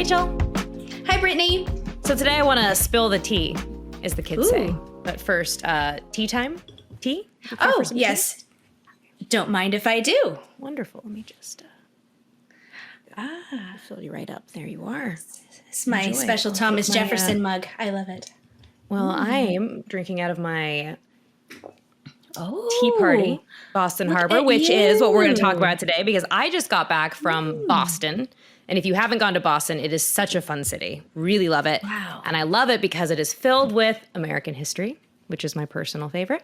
Rachel. Hi, Brittany. So today I want to spill the tea, as the kids say. But first, tea time? Tea? Oh, yes. Tea? Don't mind if I do. Wonderful. Let me just fill you right up. There you are. It's my special Thomas Jefferson mug. I love it. Well, I'm drinking out of my tea party, Boston Harbor, which is what we're going to talk about today because I just got back from Boston. And if you haven't gone to Boston, it is such a fun city. Really love it. Wow. And I love it because it is filled with American history, which is my personal favorite.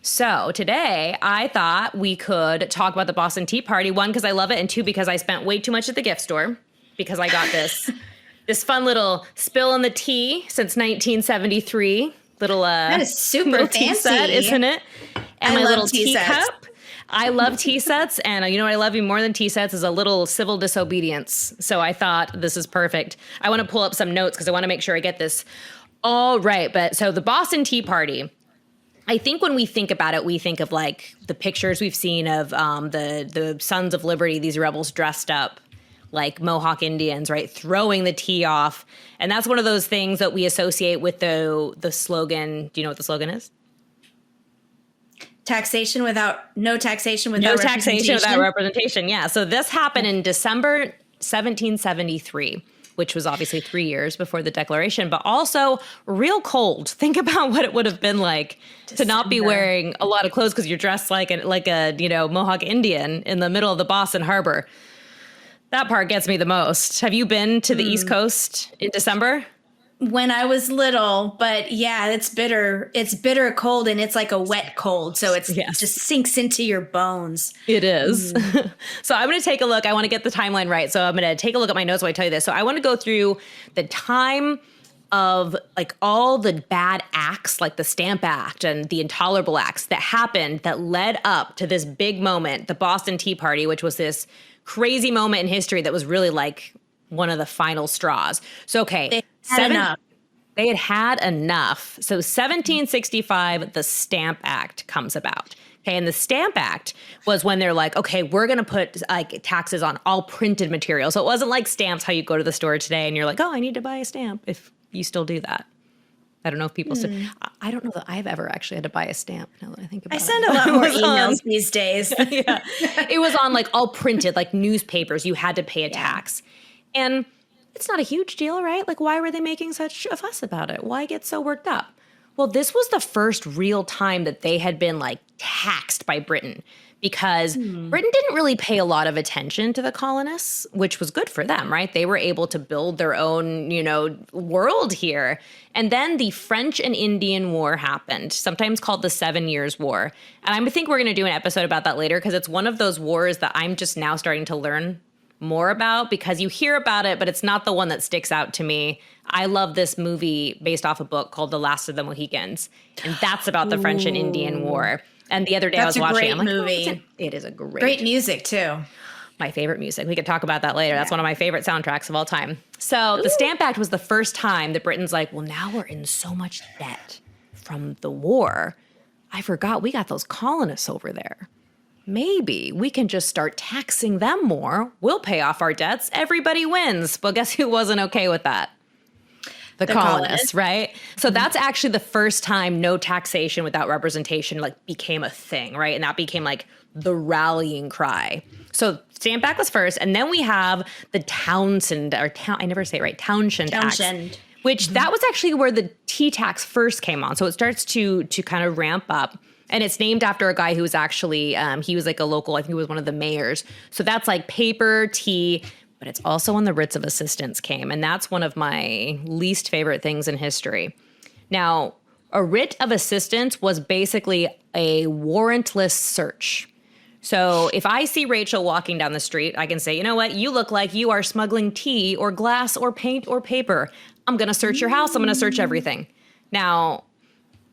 So today I thought we could talk about the Boston Tea Party. One, because I love it. And two, because I spent way too much at the gift store because I got this fun little spill in the tea since 1973. That is super little fancy, tea set, isn't it? And my little tea teacup. I love tea sets, and you know what I love even more than tea sets is a little civil disobedience. So I thought this is perfect. I want to pull up some notes because I want to make sure I get this all right. But so the Boston Tea Party, I think when we think about it, we think of like the pictures we've seen of the Sons of Liberty, these rebels dressed up like Mohawk Indians, right? Throwing the tea off. And that's one of those things that we associate with the slogan. Do you know what the slogan is? No taxation without representation. Yeah. So this happened in December 1773, which was obviously 3 years before the Declaration, but also real cold. Think about what it would have been like to not be wearing a lot of clothes because you're dressed like a Mohawk Indian in the middle of the Boston Harbor. That part gets me the most. Have you been to the East Coast in December? When I was little, but yeah, it's bitter. It's bitter cold, and it's like a wet cold, so it just sinks into your bones. It is. So I'm going to take a look. I want to get the timeline right, so I'm going to take a look at my notes while I tell you this. So I want to go through the time of like all the bad acts, like the Stamp Act and the Intolerable Acts that happened that led up to this big moment, the Boston Tea Party, which was this crazy moment in history that was really like one of the final straws. So, okay. They had had enough. So 1765, the Stamp Act comes about. Okay. And the Stamp Act was when they're like, okay, we're going to put like taxes on all printed material. So it wasn't like stamps, how you go to the store today and you're like, oh, I need to buy a stamp, if you still do that. I don't know if people still, I don't know that I've ever actually had to buy a stamp now that I think about it. I send a lot more emails these days. Yeah. It was on like all printed, like newspapers, you had to pay a tax. And it's not a huge deal, right? Like, why were they making such a fuss about it? Why get so worked up? Well, this was the first real time that they had been like taxed by Britain because Britain didn't really pay a lot of attention to the colonists, which was good for them, right? They were able to build their own, world here. And then the French and Indian War happened, sometimes called the 7 Years' War. And I think we're going to do an episode about that later because it's one of those wars that I'm just now starting to learn more about because you hear about it, but it's not the one that sticks out to me. I love this movie based off a book called The Last of the Mohicans, and that's about the French and Indian War. And the other day I was watching, I'm like, movie. It is a great music too. My favorite music. We could talk about that later. That's one of my favorite soundtracks of all time. So the Stamp Act was the first time that Britain's like, well, now we're in so much debt from the war. I forgot we got those colonists over there. Maybe we can just start taxing them more. We'll pay off our debts. Everybody wins. Well, guess who wasn't okay with that? The colonists, right? So that's actually the first time no taxation without representation like became a thing, right? And that became like the rallying cry. So Stamp Act was first, and then we have the Townshend Act, which that was actually where the tea tax first came on. So it starts to kind of ramp up. And it's named after a guy who was actually, he was like a local, I think he was one of the mayors. So that's like paper, tea, but it's also when the writs of assistance came. And that's one of my least favorite things in history. Now, a writ of assistance was basically a warrantless search. So if I see Rachel walking down the street, I can say, you know what, you look like you are smuggling tea or glass or paint or paper. I'm going to search your house. I'm going to search everything. Now,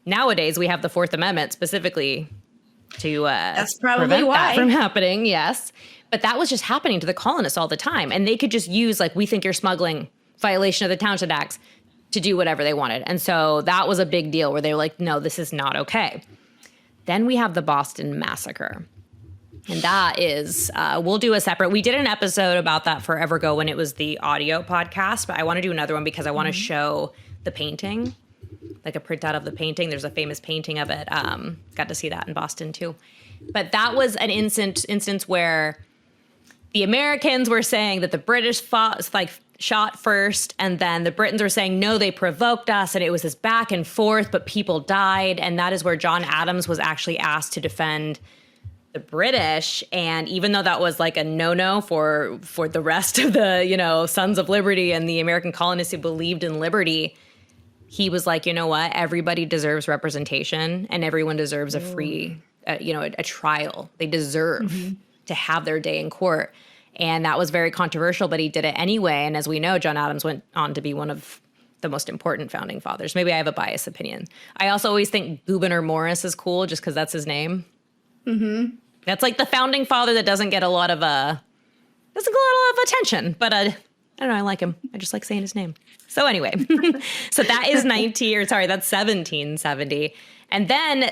nowadays, we have the Fourth Amendment specifically to that's probably prevent why. That from happening, yes. But that was just happening to the colonists all the time. And they could just use, like, we think you're smuggling, violation of the Townshend Acts, to do whatever they wanted. And so that was a big deal where they were like, no, this is not okay. Then we have the Boston Massacre. And that is, we'll do a separate, we did an episode about that forever ago when it was the audio podcast, but I want to do another one because I want to show the painting, like a printout of the painting. There's a famous painting of it. Got to see that in Boston too. But that was an instance where the Americans were saying that the British shot first, and then the Britons were saying, no, they provoked us, and it was this back and forth, but people died. And that is where John Adams was actually asked to defend the British. And even though that was like a no-no for the rest of the, Sons of Liberty and the American colonists who believed in liberty, he was like, you know what? Everybody deserves representation, and everyone deserves a free, a trial. They deserve to have their day in court. And that was very controversial, but he did it anyway. And as we know, John Adams went on to be one of the most important founding fathers. Maybe I have a biased opinion. I also always think Gouverneur Morris is cool just because that's his name. Mm-hmm. That's like the founding father that doesn't get a lot of attention, but I don't know. I like him. I just like saying his name. So anyway, so that is 1770. And then,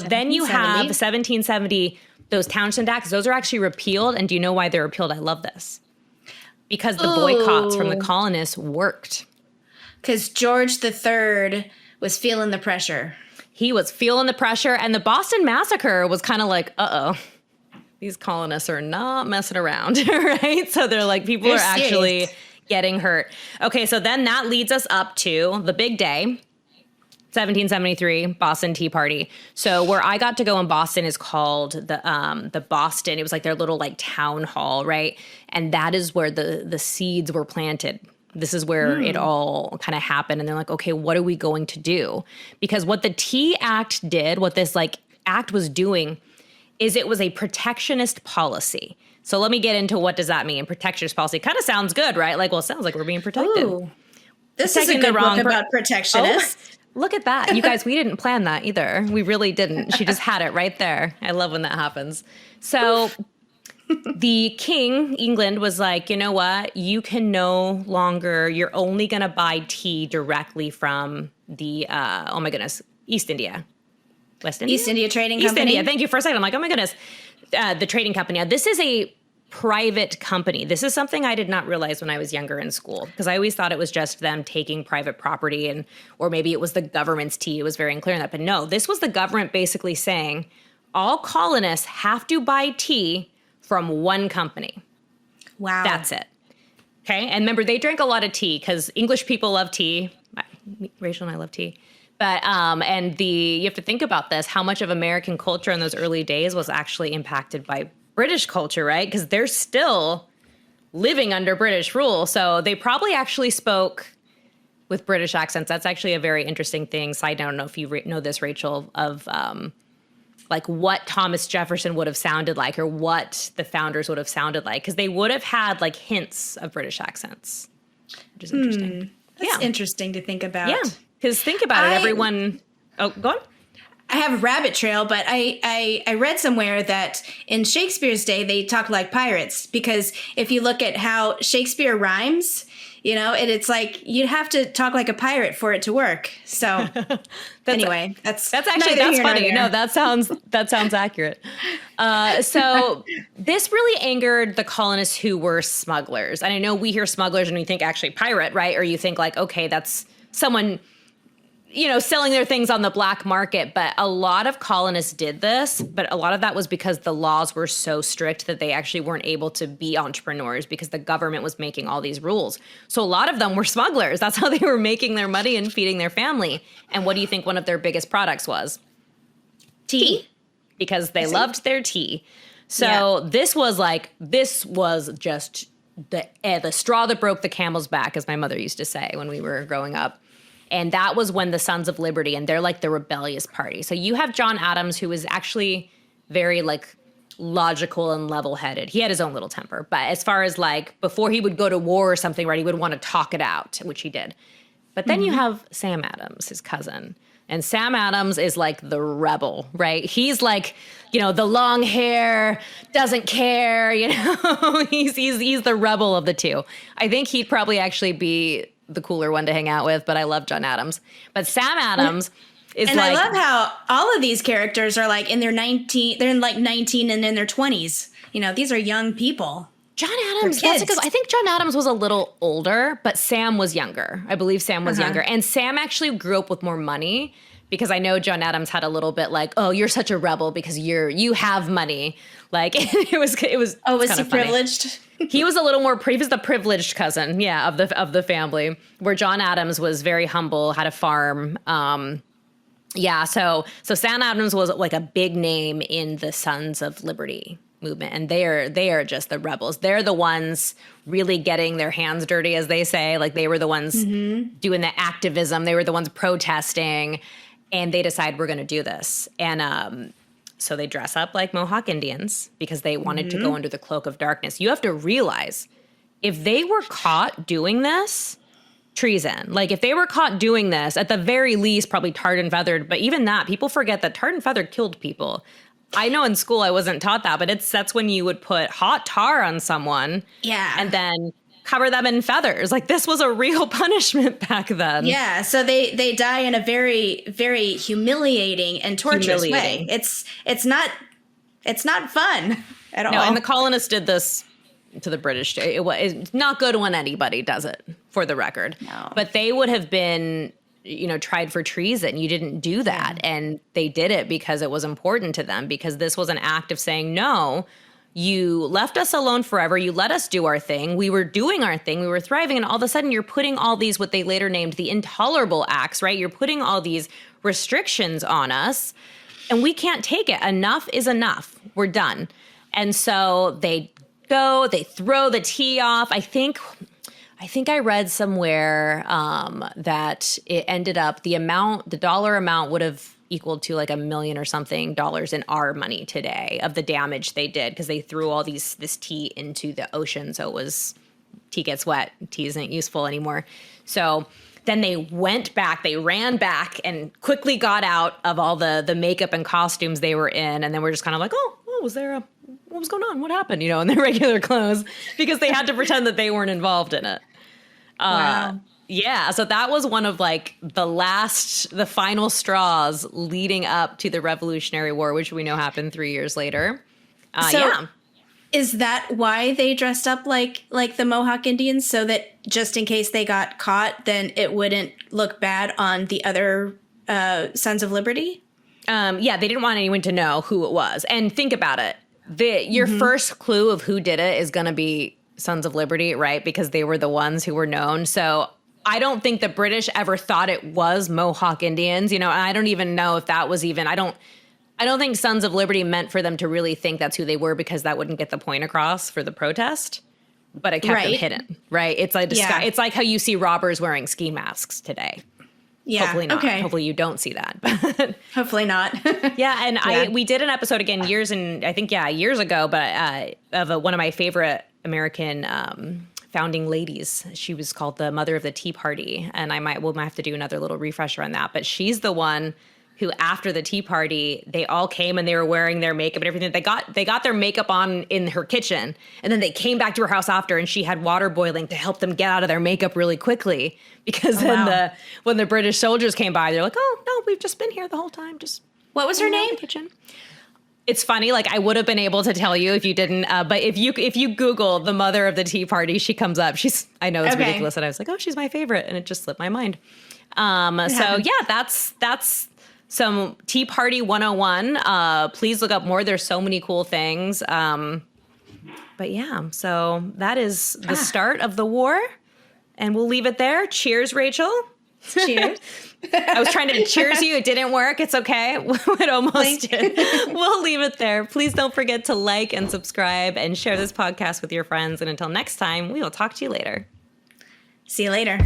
then you have 1770, those Townshend Acts, those are actually repealed. And do you know why they're repealed? I love this. Because the boycotts from the colonists worked. Because George III was feeling the pressure. He was feeling the pressure. And the Boston Massacre was kind of like, these colonists are not messing around, right? So they're like, people are actually getting hurt. Okay, so then that leads us up to the big day, 1773, Boston Tea Party. So where I got to go in Boston is called the Boston. It was like their little like town hall, right? And that is where the seeds were planted. This is where it all kind of happened. And they're like, okay, what are we going to do? Because what the Tea Act did, what this like act was doing, is it was a protectionist policy. So let me get into what does that mean? Protectionist policy kind of sounds good, right? Like, well, it sounds like we're being protected. Ooh, this is a good book about protectionists. Look at that. You guys, we didn't plan that either. We really didn't. She just had it right there. I love when that happens. So the king, England, was like, you know what? You can no longer, you're only going to buy tea directly from the, East India. West India? East India Trading East Company. India. Thank you for a second. I'm like, oh my goodness. The trading company. Now, this is a private company. This is something I did not realize when I was younger in school, because I always thought it was just them taking private property or maybe it was the government's tea. It was very unclear on that. But no, this was the government basically saying all colonists have to buy tea from one company. Wow. That's it. Okay. And remember, they drank a lot of tea because English people love tea. Rachel and I love tea. But, you have to think about this, how much of American culture in those early days was actually impacted by British culture, right? Because they're still living under British rule. So they probably actually spoke with British accents. That's actually a very interesting thing. Side note, I don't know if you know this, Rachel, of like what Thomas Jefferson would have sounded like or what the founders would have sounded like. Because they would have had like hints of British accents, which is interesting. That's interesting to think about. Yeah. Because think about it, everyone... Oh, go on. I have a rabbit trail, but I read somewhere that in Shakespeare's day, they talk like pirates. Because if you look at how Shakespeare rhymes, it's like you have to talk like a pirate for it to work. So anyway, that's funny. No, that sounds accurate. So this really angered the colonists who were smugglers. And I know we hear smugglers and we think actually pirate, right? Or you think like, okay, that's someone... selling their things on the black market. But a lot of colonists did this, but a lot of that was because the laws were so strict that they actually weren't able to be entrepreneurs because the government was making all these rules. So a lot of them were smugglers. That's how they were making their money and feeding their family. And what do you think one of their biggest products was? Tea. Because they loved their tea. So this was just the straw that broke the camel's back, as my mother used to say when we were growing up. And that was when the Sons of Liberty, and they're like the rebellious party. So you have John Adams, who is actually very like logical and level-headed. He had his own little temper. But as far as like before he would go to war or something, right, he would want to talk it out, which he did. But then you have Sam Adams, his cousin. And Sam Adams is like the rebel, right? He's like, the long hair, doesn't care, he's the rebel of the two. I think he'd probably actually be the cooler one to hang out with, but I love John Adams. But Sam Adams is And like, I love how all of these characters are like in their 19, they're in like 19 and in their 20s. You know, these are young people. John Adams, They're that's kids. because I think John Adams was a little older, but Sam was younger. I believe Sam was younger. And Sam actually grew up with more money because I know John Adams had a little bit like, oh, you're such a rebel because you have money. Like it was Oh, was kind he of funny. privileged? He was a little more he was the privileged cousin, yeah, of the family, where John Adams was very humble, had a farm. Yeah, so Sam Adams was like a big name in the Sons of Liberty movement, and they are just the rebels. They're the ones really getting their hands dirty, as they say. Like they were the ones doing the activism. They were the ones protesting, and they decide we're going to do this. And so they dress up like Mohawk Indians because they wanted to go under the cloak of darkness. You have to realize if they were caught doing this, treason. Like if they were caught doing this, at the very least, probably tarred and feathered. But even that, people forget that tarred and feathered killed people. I know in school I wasn't taught that, but that's when you would put hot tar on someone, and then cover them in feathers. Like this was a real punishment back then. Yeah, so they die in a very, very humiliating and torturous way. It's not fun at all. No, and the colonists did this to the British. It's not good when anybody does it, for the record. No. But they would have been, tried for treason. You didn't do that. And they did it because it was important to them, because this was an act of saying, no, you left us alone forever. You let us do our thing. We were doing our thing. We were thriving. And all of a sudden you're putting all these, what they later named the intolerable acts, right? You're putting all these restrictions on us and we can't take it. Enough is enough. We're done. And so they throw the tea off. I think I read somewhere that it ended up, the dollar amount would have equaled to like $1 million or something dollars in our money today of the damage they did, because they threw all this tea into the ocean. So tea gets wet. Tea isn't useful anymore. So then they ran back and quickly got out of all the makeup and costumes they were in. And then we're just kind of like, what was going on? What happened? In their regular clothes, because they had to pretend that they weren't involved in it. Wow. Yeah. So that was one of like the final straws leading up to the Revolutionary War, which we know happened 3 years later. Is that why they dressed up like the Mohawk Indians, so that just in case they got caught, then it wouldn't look bad on the other Sons of Liberty? Yeah, they didn't want anyone to know who it was. And think about it. Your first clue of who did it is going to be Sons of Liberty, right? Because they were the ones who were known. So I don't think the British ever thought it was Mohawk Indians, and I don't even know if that was even, I don't think Sons of Liberty meant for them to really think that's who they were, because that wouldn't get the point across for the protest. But it kept them hidden, right? It's like It's like how you see robbers wearing ski masks today. Yeah. Hopefully not. Okay. Hopefully you don't see that. But Hopefully not. yeah, and we did an episode again years ago, but of one of my favorite American founding ladies. She was called the mother of the Tea Party, and we'll have to do another little refresher on that. But she's the one who, after the Tea Party, they all came and they were wearing their makeup and everything. They got their makeup on in her kitchen, and then they came back to her house after, and she had water boiling to help them get out of their makeup really quickly, because when the British soldiers came by, they're like, "Oh no, we've just been here the whole time." Just What was her name? Kitchen. It's funny, like I would have been able to tell you if you didn't, but if you Google the mother of the Tea Party, she comes up. I know it's ridiculous, and I was like, oh, she's my favorite, and it just slipped my mind. So yeah, that's some Tea Party 101. Please look up more. There's so many cool things. But yeah, so that is the start of the war, and we'll leave it there. Cheers, Rachel. Cheers. I was trying to cheers you. It didn't work. It's okay. It almost did. We'll leave it there. Please don't forget to like and subscribe and share this podcast with your friends. And until next time, we will talk to you later. See you later.